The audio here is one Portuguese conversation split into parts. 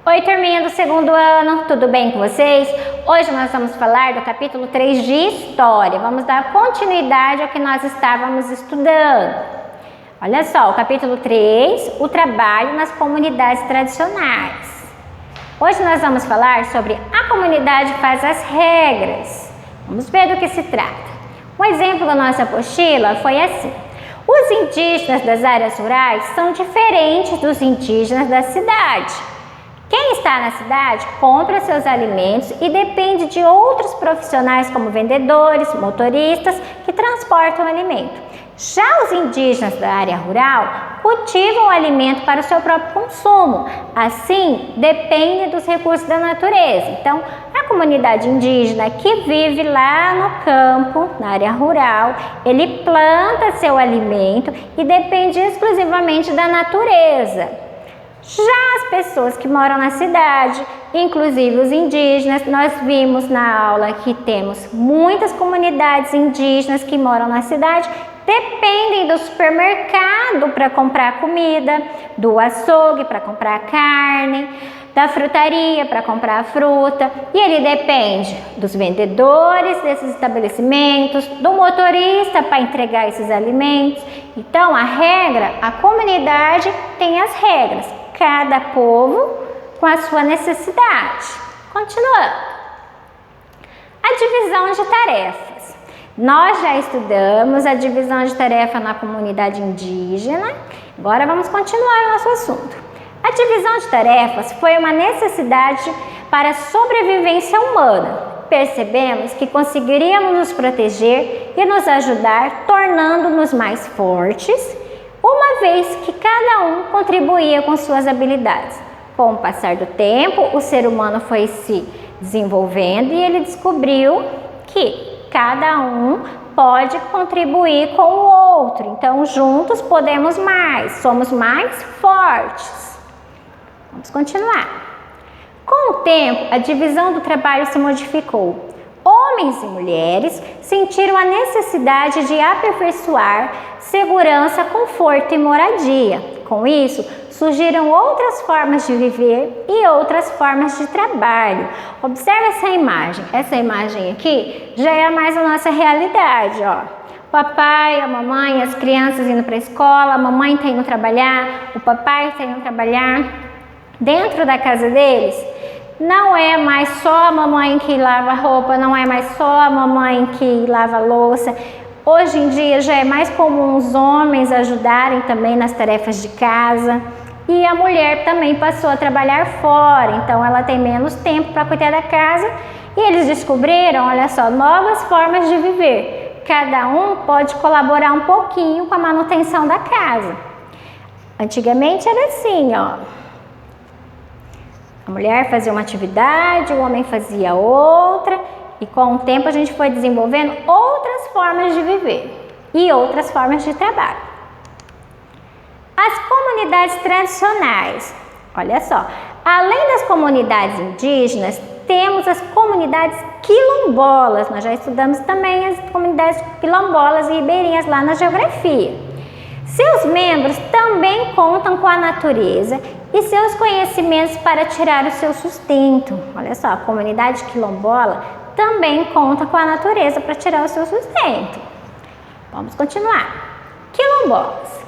Oi, turminha do segundo ano, tudo bem com vocês? Hoje nós vamos falar do capítulo 3 de História. Vamos dar continuidade ao que nós estávamos estudando. Olha só, o capítulo 3, o trabalho nas comunidades tradicionais. Hoje nós vamos falar sobre a comunidade faz as regras. Vamos ver do que se trata. Um exemplo da nossa apostila foi assim. Os indígenas das áreas rurais são diferentes dos indígenas da cidade. Quem está na cidade compra seus alimentos e depende de outros profissionais como vendedores, motoristas que transportam o alimento. Já os indígenas da área rural cultivam o alimento para o seu próprio consumo, assim depende dos recursos da natureza. Então, a comunidade indígena que vive lá no campo, na área rural, ele planta seu alimento e depende exclusivamente da natureza. Já as pessoas que moram na cidade, inclusive os indígenas, nós vimos na aula que temos muitas comunidades indígenas que moram na cidade, dependem do supermercado para comprar comida, do açougue para comprar carne, da frutaria para comprar fruta, e ele depende dos vendedores desses estabelecimentos, do motorista para entregar esses alimentos. Então, a comunidade tem as regras. Cada povo com a sua necessidade. Continuando. A divisão de tarefas. Nós já estudamos a divisão de tarefa na comunidade indígena. Agora vamos continuar o nosso assunto. A divisão de tarefas foi uma necessidade para a sobrevivência humana. Percebemos que conseguiríamos nos proteger e nos ajudar, tornando-nos mais fortes, uma vez que cada um contribuía com suas habilidades. Com o passar do tempo, o ser humano foi se desenvolvendo e ele descobriu que cada um pode contribuir com o outro. Então, juntos podemos mais, somos mais fortes. Vamos continuar. Com o tempo, a divisão do trabalho se modificou. Homens e mulheres sentiram a necessidade de aperfeiçoar segurança, conforto e moradia. Com isso, surgiram outras formas de viver e outras formas de trabalho. Observe essa imagem. Essa imagem aqui já é mais a nossa realidade, ó. O papai, a mamãe, as crianças indo para a escola, a mamãe está indo trabalhar, o papai está indo trabalhar. Dentro da casa deles, não é mais só a mamãe que lava a roupa, não é mais só a mamãe que lava a louça. Hoje em dia já é mais comum os homens ajudarem também nas tarefas de casa e a mulher também passou a trabalhar fora, então ela tem menos tempo para cuidar da casa e eles descobriram, olha só, novas formas de viver. Cada um pode colaborar um pouquinho com a manutenção da casa. Antigamente era assim, ó. A mulher fazia uma atividade, o homem fazia outra, e com o tempo a gente foi desenvolvendo outras formas de viver e outras formas de trabalho. As comunidades tradicionais. Olha só, além das comunidades indígenas, temos as comunidades quilombolas. Nós já estudamos também as comunidades quilombolas e ribeirinhas lá na geografia. Seus membros também contam com a natureza e seus conhecimentos para tirar o seu sustento. Olha só, a comunidade quilombola também conta com a natureza para tirar o seu sustento. Vamos continuar. Quilombolas.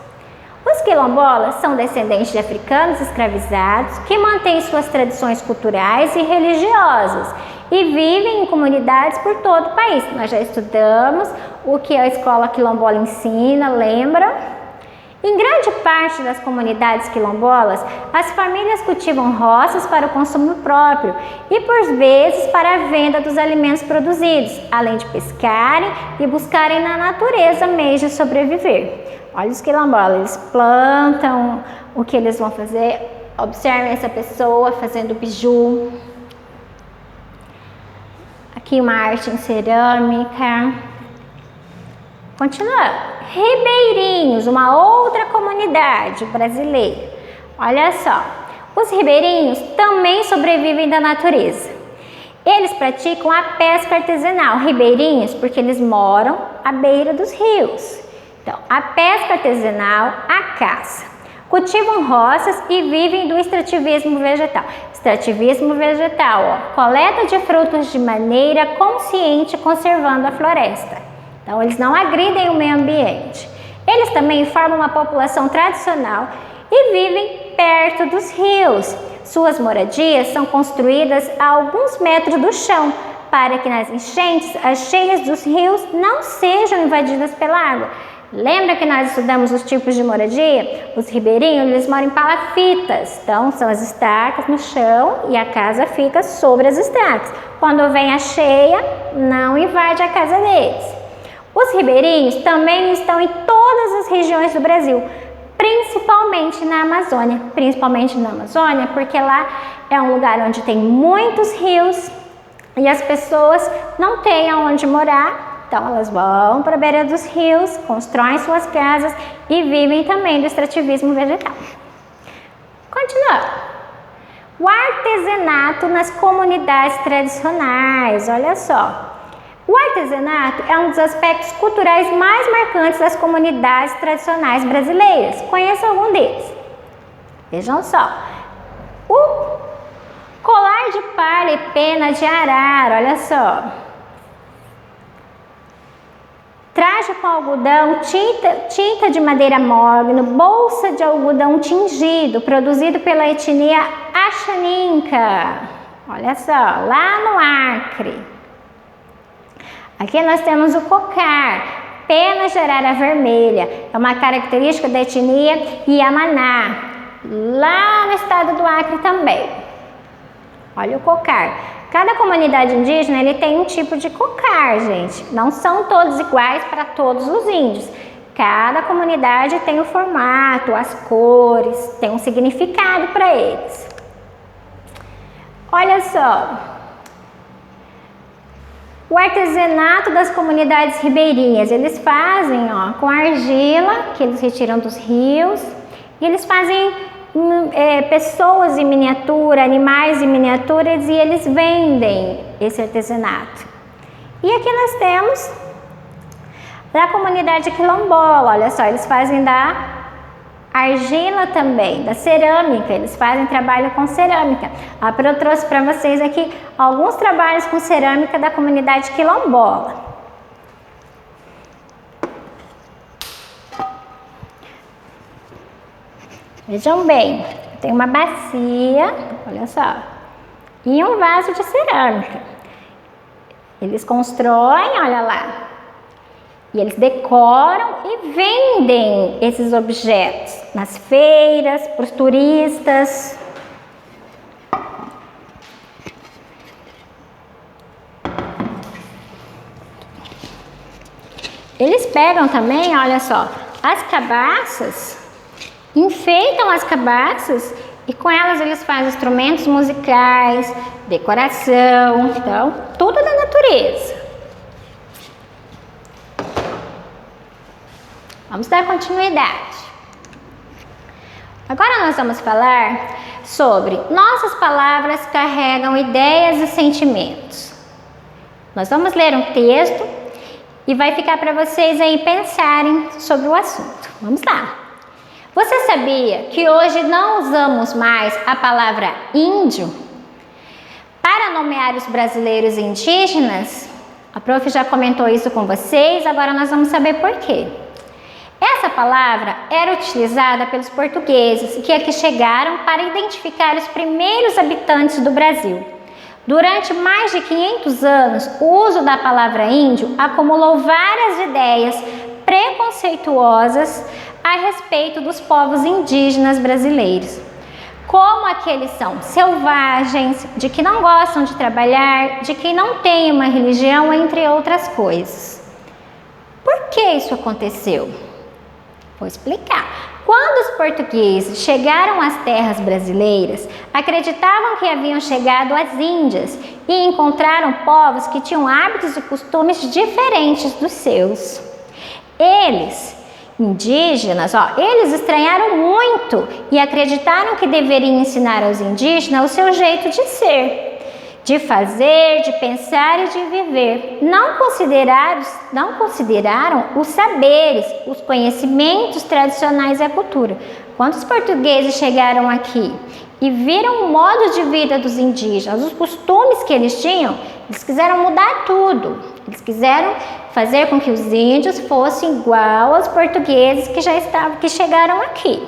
Os quilombolas são descendentes de africanos escravizados que mantêm suas tradições culturais e religiosas e vivem em comunidades por todo o país. Nós já estudamos o que a escola quilombola ensina, lembra? Em grande parte das comunidades quilombolas, as famílias cultivam roças para o consumo próprio e, por vezes, para a venda dos alimentos produzidos, além de pescarem e buscarem na natureza meios de sobreviver. Olha os quilombolas, eles plantam o que eles vão fazer. Observem essa pessoa fazendo biju. Aqui uma arte em cerâmica. Continuando. Ribeirinhos, uma outra comunidade brasileira. Olha só, os ribeirinhos também sobrevivem da natureza. Eles praticam a pesca artesanal, ribeirinhos, porque eles moram à beira dos rios. Então, a pesca artesanal, a caça. cultivam roças e vivem do extrativismo vegetal. Extrativismo vegetal, ó, coleta de frutos de maneira consciente, conservando a floresta. Então, eles não agridem o meio ambiente. Eles também formam uma população tradicional e vivem perto dos rios. Suas moradias são construídas a alguns metros do chão, para que nas enchentes as cheias dos rios não sejam invadidas pela água. Lembra que nós estudamos os tipos de moradia? Os ribeirinhos, eles moram em palafitas, então são as estacas no chão e a casa fica sobre as estacas. Quando vem a cheia, não invade a casa deles. Os ribeirinhos também estão em todas as regiões do Brasil, principalmente na Amazônia, porque lá é um lugar onde tem muitos rios e as pessoas não têm aonde morar. Então, elas vão para a beira dos rios, constroem suas casas e vivem também do extrativismo vegetal. Continuando. O artesanato nas comunidades tradicionais, olha só. O artesanato é um dos aspectos culturais mais marcantes das comunidades tradicionais brasileiras. Conheça algum deles. Vejam só. O colar de palha e pena de arara, olha só. Traje com algodão, tinta de madeira mogno, bolsa de algodão tingido, produzido pela etnia Axaninca. Olha só, lá no Acre. Aqui nós temos o cocar, pena de arara vermelha. É uma característica da etnia Iamaná, lá no estado do Acre também. Olha o cocar. Cada comunidade indígena ele tem um tipo de cocar, gente. Não são todos iguais para todos os índios. Cada comunidade tem o formato, as cores, tem um significado para eles. Olha só. O artesanato das comunidades ribeirinhas, eles fazem ó, com argila, que eles retiram dos rios, e eles fazem pessoas em miniatura, animais em miniaturas e eles vendem esse artesanato. E aqui nós temos da comunidade quilombola, olha só, eles fazem da argila também, da cerâmica, eles fazem trabalho com cerâmica. Eu trouxe para vocês aqui alguns trabalhos com cerâmica da comunidade quilombola. Vejam bem, tem uma bacia, olha só, e um vaso de cerâmica. Eles constroem, olha lá, e eles decoram e vendem esses objetos nas feiras, para os turistas. Eles pegam também, olha só, as cabaças, enfeitam as cabaças e com elas eles fazem instrumentos musicais, decoração, então, tudo da natureza. Vamos dar continuidade. Agora nós vamos falar sobre nossas palavras carregam ideias e sentimentos. Nós vamos ler um texto e vai ficar para vocês aí pensarem sobre o assunto. Vamos lá. Você sabia que hoje não usamos mais a palavra índio para nomear os brasileiros indígenas? A prof já comentou isso com vocês, agora nós vamos saber por quê. Essa palavra era utilizada pelos portugueses que aqui chegaram para identificar os primeiros habitantes do Brasil. Durante mais de 500 anos, o uso da palavra índio acumulou várias ideias preconceituosas a respeito dos povos indígenas brasileiros, como aqueles são selvagens, de que não gostam de trabalhar, de que não têm uma religião, entre outras coisas. Por que isso aconteceu? Vou explicar. Quando os portugueses chegaram às terras brasileiras, acreditavam que haviam chegado às Índias e encontraram povos que tinham hábitos e costumes diferentes dos seus. Eles, indígenas, eles estranharam muito e acreditaram que deveriam ensinar aos indígenas o seu jeito de ser, de fazer, de pensar e de viver. Não consideraram os saberes, os conhecimentos tradicionais e a cultura. quando os portugueses chegaram aqui e viram o modo de vida dos indígenas, os costumes que eles tinham, eles quiseram mudar tudo. Eles quiseram fazer com que os índios fossem igual aos portugueses que chegaram aqui.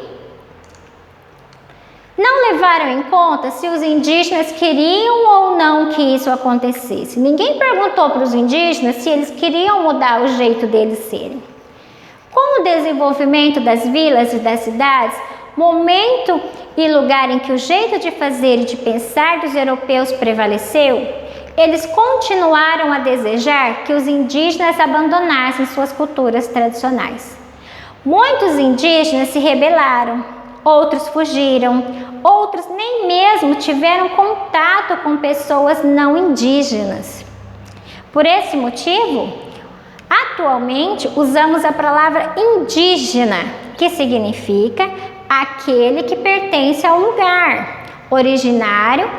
Não levaram em conta se os indígenas queriam ou não que isso acontecesse. Ninguém perguntou para os indígenas se eles queriam mudar o jeito deles serem. Com o desenvolvimento das vilas e das cidades, momento e lugar em que o jeito de fazer e de pensar dos europeus prevaleceu, eles continuaram a desejar que os indígenas abandonassem suas culturas tradicionais. Muitos indígenas se rebelaram, outros fugiram, outros nem mesmo tiveram contato com pessoas não indígenas. Por esse motivo, atualmente usamos a palavra indígena, que significa aquele que pertence ao lugar, originário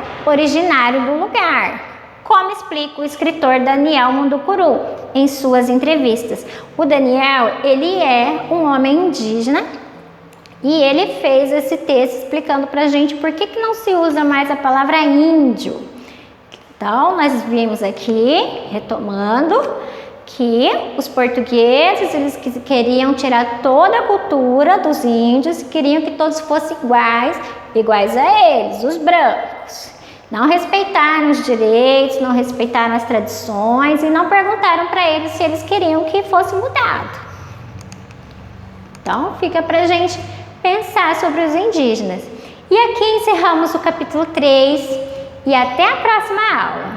do lugar. Como explica o escritor Daniel Munducuru em suas entrevistas. O Daniel, ele é um homem indígena e ele fez esse texto explicando pra gente por que não se usa mais a palavra índio. Então, nós vimos aqui, retomando, que os portugueses, eles queriam tirar toda a cultura dos índios, queriam que todos fossem iguais a eles, os brancos. Não respeitaram os direitos, não respeitaram as tradições e não perguntaram para eles se eles queriam que fosse mudado. Então, fica para a gente pensar sobre os indígenas. E aqui encerramos o capítulo 3 e até a próxima aula.